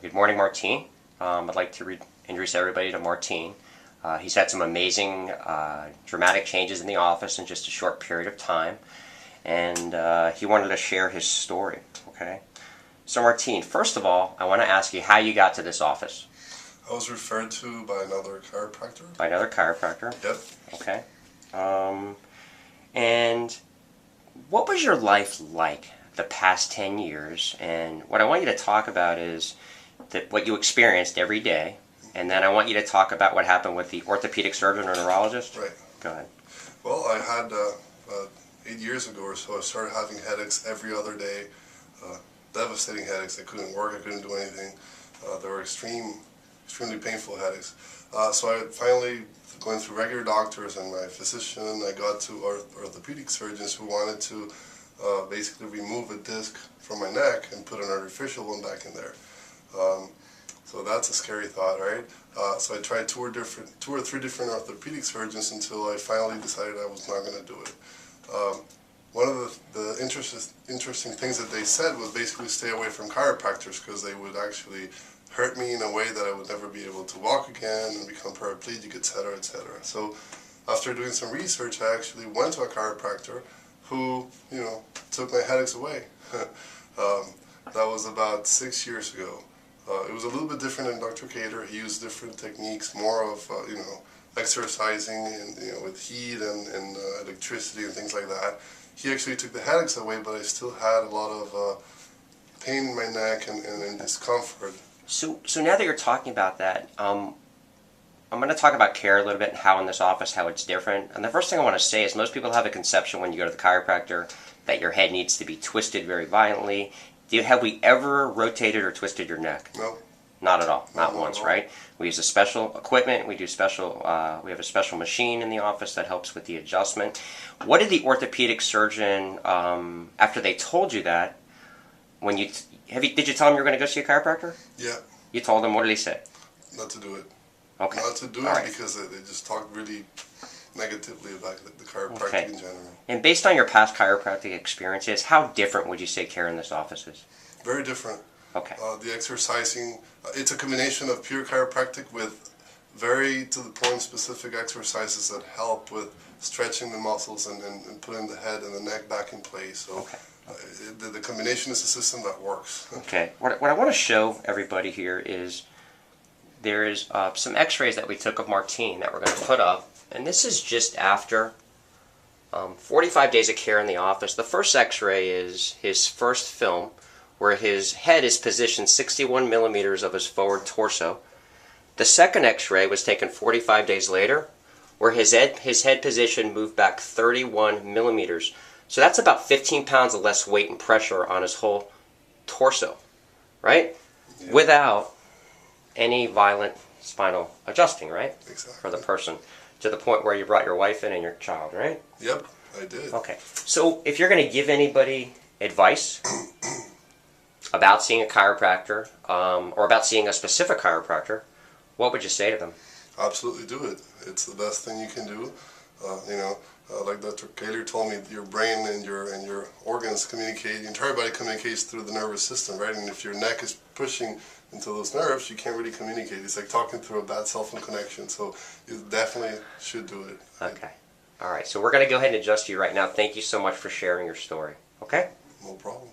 Good morning, Martine. I'd like to introduce everybody to Martine. He's had some amazing, dramatic changes in the office in just a short period of time, and he wanted to share his story. Okay. So, Martine, first of all, I want to ask you how you got to this office. I was referred to by another chiropractor. By another chiropractor? Yep. Okay. And what was your life like the past 10 years? And what I want you to talk about is what you experienced every day. And then I want you to talk about what happened with the orthopedic surgeon or neurologist. Right. Go ahead. Well, I had 8 years ago or so, I started having headaches every other day. Devastating headaches. I couldn't work. I couldn't do anything. They were extremely painful headaches. So I finally, going through regular doctors and my physician, I got to orthopedic surgeons who wanted to basically remove a disc from my neck and put an artificial one back in there. So that's a scary thought, right? So I tried two or three different orthopedic surgeons until I finally decided I was not going to do it. One of the interesting things that they said was basically stay away from chiropractors because they would actually hurt me in a way that I would never be able to walk again and become paraplegic, etc., etc. So after doing some research, I actually went to a chiropractor who, took my headaches away. That was about 6 years ago. It was a little bit different than Dr. Kaler. He used different techniques, more of, exercising and, with heat and electricity and things like that. He actually took the headaches away, but I still had a lot of pain in my neck and discomfort. So now that you're talking about that, I'm going to talk about care a little bit and how in this office, how it's different. And the first thing I want to say is most people have a conception when you go to the chiropractor that your head needs to be twisted very violently. Have we ever rotated or twisted your neck? No. Not at all. Not No, once, at all. right? We use a special equipment. We do we have a special machine in the office that helps with the adjustment. What did the orthopedic surgeon, after they told you that, did you tell him you were going to go see a chiropractor? Yeah. You told him, what did he say? Not to do it. Okay. Not to do it right. because they just talked really negatively about the chiropractic in general. And based on your past chiropractic experiences, how different would you say care in this office is? Very different. Okay. The exercising, it's a combination of pure chiropractic with very to the point specific exercises that help with stretching the muscles and putting the head and the neck back in place. So okay. The combination is a system that works. Okay. What I want to show everybody here is there is some x-rays that we took of Martine that we're going to put up. And this is just after 45 days of care in the office. The first x-ray is his first film where his head is positioned 61 millimeters of his forward torso. The second x-ray was taken 45 days later where his head position moved back 31 millimeters. So that's about 15 pounds of less weight and pressure on his whole torso, right? Yeah. Without any violent spinal adjusting, right? Exactly. For the person. To the point where you brought your wife in and your child, right? Yep, I did. Okay. So if you're going to give anybody advice about seeing a chiropractor or about seeing a specific chiropractor, what would you say to them? Absolutely do it. It's the best thing you can do. Like Dr. Kaler told me, your brain and your organs communicate, the entire body communicates through the nervous system, right? And if your neck is pushing into those nerves, you can't really communicate. It's like talking through a bad cell phone connection. So you definitely should do it. Okay. All right. So we're going to go ahead and adjust you right now. Thank you so much for sharing your story. Okay? No problem.